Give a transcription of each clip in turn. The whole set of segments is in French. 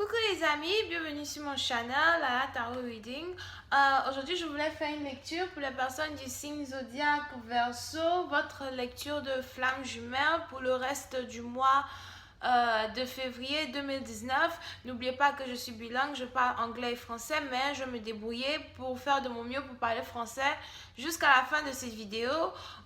Coucou les amis, bienvenue sur mon channel, la Tarot Reading. Aujourd'hui, je voulais faire une lecture pour les personnes du signe zodiaque Verseau, votre lecture de flamme jumelle pour le reste du mois de février 2019. N'oubliez pas que je suis bilingue, je parle anglais et français, mais je me débrouillais pour faire de mon mieux pour parler français jusqu'à la fin de cette vidéo.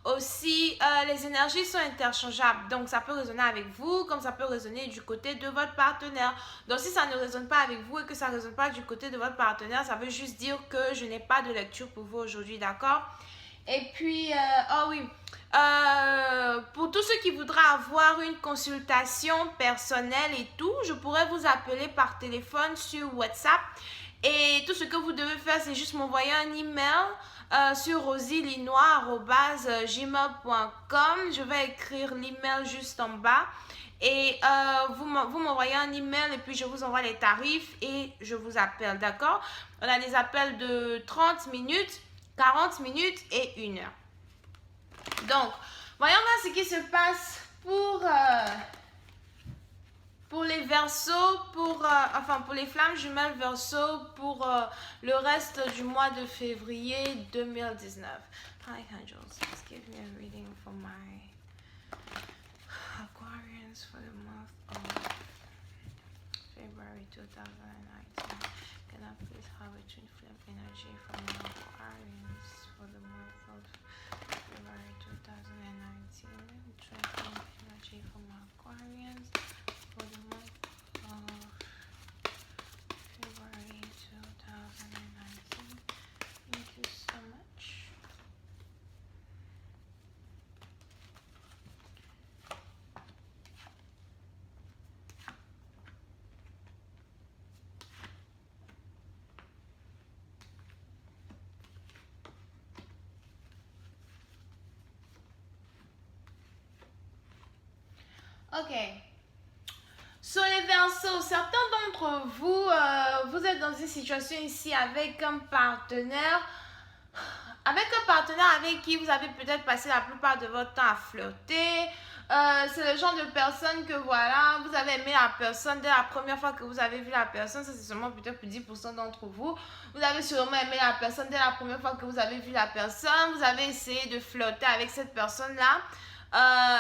Aussi, les énergies sont interchangeables, donc ça peut résonner avec vous comme ça peut résonner du côté de votre partenaire. Donc si ça ne résonne pas avec vous et que ça ne résonne pas du côté de votre partenaire, ça veut juste dire que je n'ai pas de lecture pour vous aujourd'hui, d'accord? Et puis, oh oui, pour tous ceux qui voudraient avoir une consultation personnelle et tout, je pourrais vous appeler par téléphone sur WhatsApp. Et tout ce que vous devez faire, c'est juste m'envoyer un email sur rosylinois@gmail.com. Je vais écrire l'email juste en bas. Et vous m'envoyez un email et puis je vous envoie les tarifs et je vous appelle, d'accord? On a des appels de 30 minutes, 40 minutes et 1 heure. Donc, voyons voir ce qui se passe pour les Verseaux, pour les flammes jumelles Verseau pour le reste du mois de février 2019. Hi angels, just give me a reading for my Aquarians for the month of February 2019. Can I please have a twin flame energy for my Aquarians for the month of February 2019? Twin flame energy for my Aquarians for the month of February 2019. Thank you so much. Ok. Sur les Verseaux, certains d'entre vous, vous êtes dans une situation ici avec un partenaire avec qui vous avez peut-être passé la plupart de votre temps à flirter. C'est le genre de personne que voilà, vous avez aimé la personne dès la première fois que vous avez vu la personne. Ça, c'est seulement peut-être pour 10% d'entre vous. Vous avez sûrement aimé la personne dès la première fois que vous avez vu la personne. Vous avez essayé de flirter avec cette personne-là.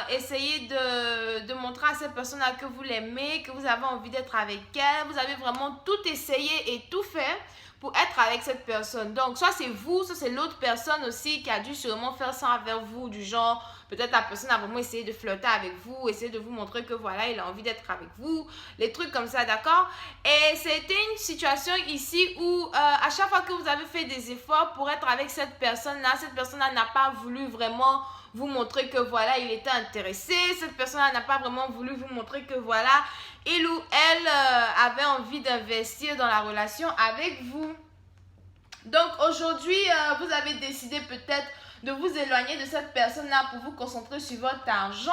Essayez de montrer à cette personne-là que vous l'aimez, que vous avez envie d'être avec elle. Vous avez vraiment tout essayé et tout fait pour être avec cette personne. Donc, soit c'est vous, soit c'est l'autre personne aussi qui a dû sûrement faire ça envers vous, du genre, peut-être la personne a vraiment essayé de flirter avec vous, essayer de vous montrer que voilà, il a envie d'être avec vous, les trucs comme ça, d'accord? Et c'était une situation ici où à chaque fois que vous avez fait des efforts pour être avec cette personne-là n'a pas voulu vraiment vous montrer que voilà, il était intéressé. Cette personne-là n'a pas vraiment voulu vous montrer que voilà, il ou elle avait envie d'investir dans la relation avec vous. Donc aujourd'hui, vous avez décidé peut-être de vous éloigner de cette personne-là pour vous concentrer sur votre argent.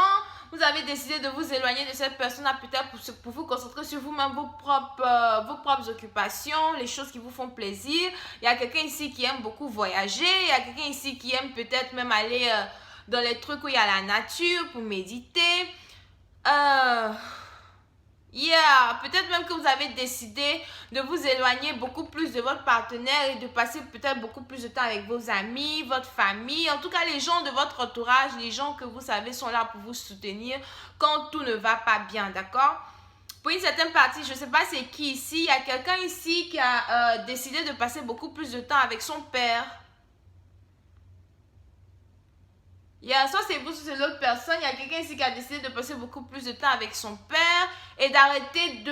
Vous avez décidé de vous éloigner de cette personne-là peut-être pour vous concentrer sur vous-même, vos propres occupations, les choses qui vous font plaisir. Il y a quelqu'un ici qui aime beaucoup voyager. Il y a quelqu'un ici qui aime peut-être même aller dans les trucs où il y a la nature pour méditer. Peut-être même que vous avez décidé de vous éloigner beaucoup plus de votre partenaire et de passer peut-être beaucoup plus de temps avec vos amis, votre famille, en tout cas les gens de votre entourage, les gens que vous savez sont là pour vous soutenir quand tout ne va pas bien, d'accord? Pour une certaine partie, je ne sais pas c'est qui ici, il y a quelqu'un ici qui a décidé de passer beaucoup plus de temps avec son père. Soit c'est vous, soit c'est l'autre personne. Il y a quelqu'un ici qui a décidé de passer beaucoup plus de temps avec son père et d'arrêter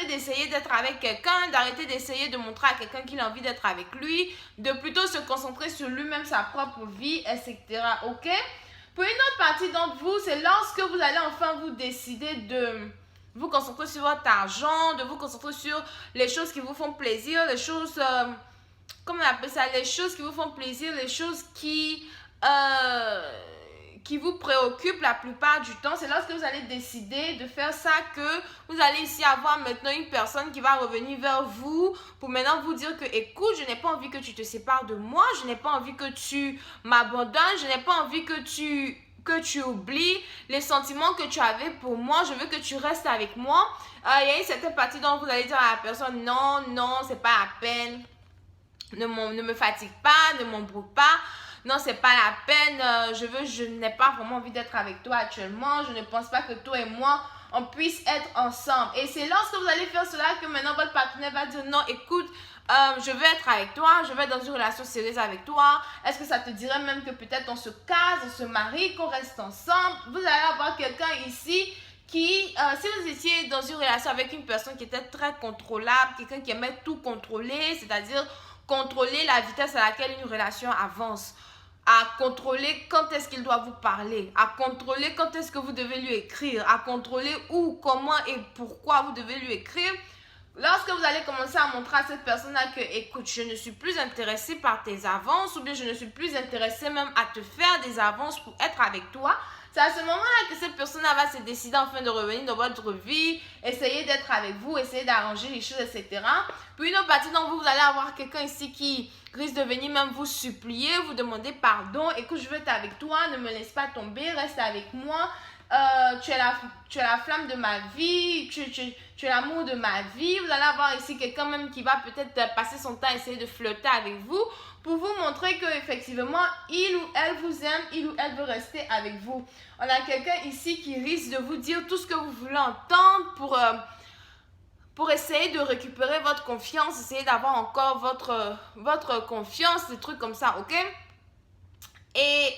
d'essayer d'être avec quelqu'un, d'arrêter d'essayer de montrer à quelqu'un qu'il a envie d'être avec lui, de plutôt se concentrer sur lui-même, sa propre vie, etc. Ok? Pour une autre partie d'entre vous, c'est lorsque vous allez enfin vous décider de vous concentrer sur votre argent, de vous concentrer sur les choses qui vous font plaisir, les choses, comment on appelle ça, les choses qui vous font plaisir, les choses qui vous préoccupent la plupart du temps. C'est lorsque vous allez décider de faire ça que vous allez ici avoir maintenant une personne qui va revenir vers vous pour maintenant vous dire que écoute, je n'ai pas envie que tu te sépares de moi, je n'ai pas envie que tu m'abandonnes, je n'ai pas envie que que tu oublies les sentiments que tu avais pour moi. Je veux que tu restes avec moi. Il y a une certaine partie dont vous allez dire à la personne, non, non, c'est pas la peine. Ne me fatigue pas, ne m'embrouille pas. Non, c'est pas la peine. Je n'ai pas vraiment envie d'être avec toi actuellement. Je ne pense pas que toi et moi, on puisse être ensemble. Et c'est lorsque vous allez faire cela que maintenant votre partenaire va dire, non, écoute, je veux être avec toi, je veux être dans une relation sérieuse avec toi. Est-ce que ça te dirait même que peut-être on se case, on se marie, qu'on reste ensemble? Vous allez avoir quelqu'un ici qui, si vous étiez dans une relation avec une personne qui était très contrôlable, quelqu'un qui aimait tout contrôler, c'est-à-dire contrôler la vitesse à laquelle une relation avance, à contrôler quand est-ce qu'il doit vous parler, à contrôler quand est-ce que vous devez lui écrire, à contrôler où, comment et pourquoi vous devez lui écrire. Lorsque vous allez commencer à montrer à cette personne-là que, écoute, je ne suis plus intéressée par tes avances, ou bien je ne suis plus intéressée même à te faire des avances pour être avec toi, c'est à ce moment-là que cette personne-là va se décider enfin de revenir dans votre vie, essayer d'être avec vous, essayer d'arranger les choses, etc. Puis une autre partie d'entre vous, vous allez avoir quelqu'un ici qui risque de venir même vous supplier, vous demander pardon. Écoute, je veux être avec toi, ne me laisse pas tomber, reste avec moi. Tu es la flamme de ma vie, tu es l'amour de ma vie. Vous allez avoir ici quelqu'un même qui va peut-être passer son temps à essayer de flirter avec vous pour vous montrer que effectivement il ou elle vous aime, il ou elle veut rester avec vous. On a quelqu'un ici qui risque de vous dire tout ce que vous voulez entendre pour essayer de récupérer votre confiance, essayer d'avoir encore votre confiance, des trucs comme ça, ok? Et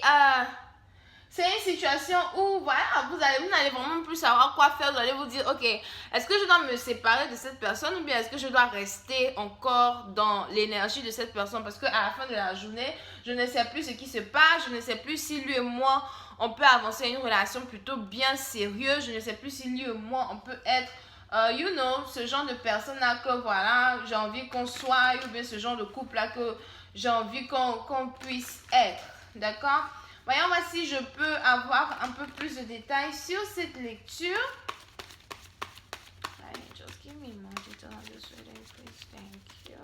c'est une situation où, voilà, vous n'allez vraiment plus savoir quoi faire. Vous allez vous dire, ok, est-ce que je dois me séparer de cette personne ou bien est-ce que je dois rester encore dans l'énergie de cette personne? Parce qu'à la fin de la journée, je ne sais plus ce qui se passe. Je ne sais plus si lui et moi, on peut avancer une relation plutôt bien sérieuse. Je ne sais plus si lui et moi, on peut être, ce genre de personne-là que, voilà, j'ai envie qu'on soit, ou bien ce genre de couple-là que j'ai envie qu'on puisse être. D'accord? Voyons voir si je peux avoir un peu plus de détails sur cette lecture. Just give me more detail on this reading, please. Thank you.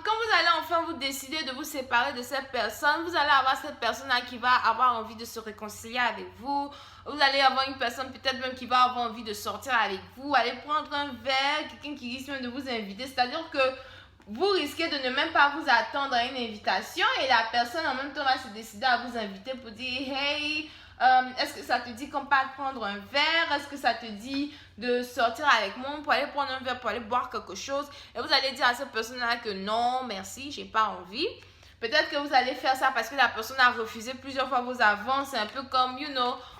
Quand vous allez enfin vous décider de vous séparer de cette personne, vous allez avoir cette personne-là qui va avoir envie de se réconcilier avec vous. Vous allez avoir une personne peut-être même qui va avoir envie de sortir avec vous, aller prendre un verre, quelqu'un qui risque même de vous inviter. C'est-à-dire que vous risquez de ne même pas vous attendre à une invitation et la personne en même temps va se décider à vous inviter pour dire « Hey, est-ce que ça te dit qu'on parte prendre un verre? Est-ce que ça te dit de sortir avec moi pour aller prendre un verre, pour aller boire quelque chose? » Et vous allez dire à cette personne-là que non, merci, j'ai pas envie. Peut-être que vous allez faire ça parce que la personne a refusé plusieurs fois vos avances. C'est un peu comme,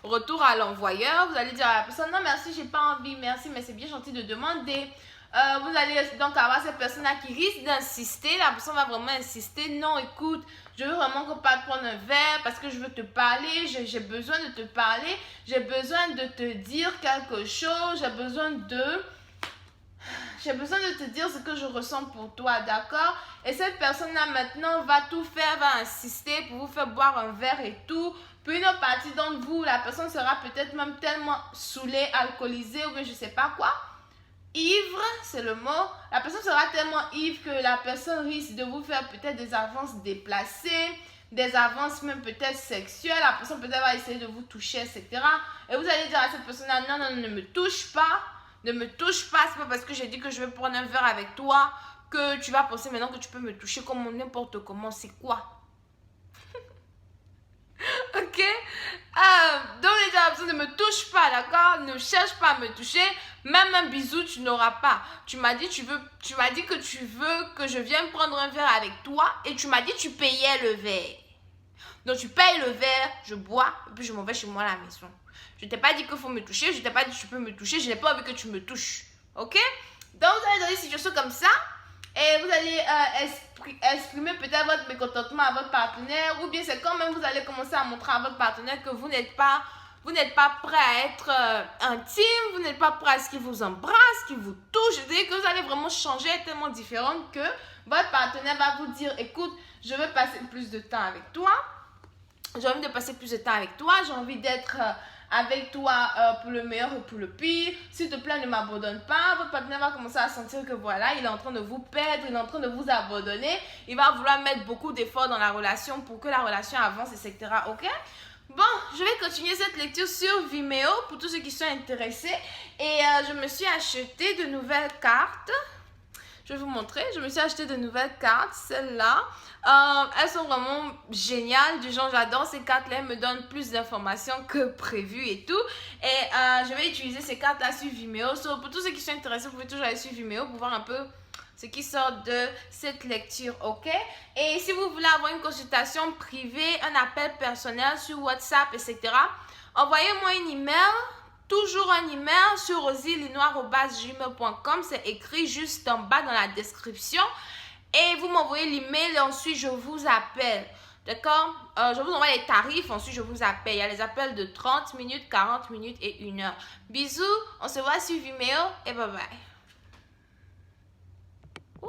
retour à l'envoyeur. Vous allez dire à la personne, non merci, j'ai pas envie, merci, mais c'est bien gentil de demander. Vous allez donc avoir cette personne-là qui risque d'insister. La personne va vraiment insister. Non, écoute, je veux vraiment qu'on parte prendre un verre parce que je veux te parler. J'ai besoin de te parler. J'ai besoin de te dire quelque chose. J'ai besoin de te dire ce que je ressens pour toi, d'accord? Et cette personne-là maintenant va tout faire, va insister pour vous faire boire un verre et tout. Puis une autre partie d'entre vous, la personne sera peut-être même tellement saoulée, alcoolisée ou bien je sais pas quoi. Ivre, c'est le mot. La personne sera tellement ivre que la personne risque de vous faire peut-être des avances déplacées, des avances même peut-être sexuelles. La personne peut-être va essayer de vous toucher, etc. Et vous allez dire à cette personne-là, non, non, ne me touche pas. Ne me touche pas. C'est pas parce que j'ai dit que je vais prendre un verre avec toi que tu vas penser maintenant que tu peux me toucher comme n'importe comment. C'est quoi? Ok? Donc les gens, ne me touche pas, d'accord? Ne cherche pas à me toucher. Même un bisou, tu n'auras pas. Tu m'as dit que tu veux que je vienne prendre un verre avec toi et tu m'as dit que tu payais le verre. Donc tu payes le verre, je bois et puis je m'en vais chez moi à la maison. Je t'ai pas dit qu'il faut me toucher, je t'ai pas dit que tu peux me toucher, je n'ai pas envie que tu me touches. Ok? Donc vous allez dans une situation comme ça et vous allez exprimer peut-être votre mécontentement à votre partenaire ou bien c'est quand même vous allez commencer à montrer à votre partenaire que vous n'êtes pas prêt à être intime, vous n'êtes pas prêt à ce qu'il vous embrasse, qu'il vous touche. C'est-à-dire que vous allez vraiment changer, être tellement différente que votre partenaire va vous dire, écoute, je veux passer plus de temps avec toi. J'ai envie de passer plus de temps avec toi, j'ai envie d'être avec toi pour le meilleur et pour le pire. S'il te plaît, ne m'abandonne pas. Votre partenaire va commencer à sentir que voilà, il est en train de vous perdre, il est en train de vous abandonner. Il va vouloir mettre beaucoup d'efforts dans la relation pour que la relation avance, etc. Ok? Bon, je vais continuer cette lecture sur Vimeo pour tous ceux qui sont intéressés. Et je me suis acheté de nouvelles cartes. Je vais vous montrer. Je me suis acheté de nouvelles cartes. Celles-là, elles sont vraiment géniales. Du genre, j'adore ces cartes-là. Elles me donnent plus d'informations que prévu et tout. Et je vais utiliser ces cartes-là sur Vimeo. So, pour tous ceux qui sont intéressés, vous pouvez toujours aller sur Vimeo pour voir un peu ce qui sort de cette lecture, ok? Et si vous voulez avoir une consultation privée, un appel personnel sur WhatsApp, etc., envoyez-moi un email, toujours un email sur rosylinoir@gmail.com. C'est écrit juste en bas dans la description. Et vous m'envoyez l'email et ensuite je vous appelle. D'accord? Je vous envoie les tarifs, ensuite je vous appelle. Il y a les appels de 30 minutes, 40 minutes et 1 heure. Bisous, on se voit sur Vimeo et bye bye.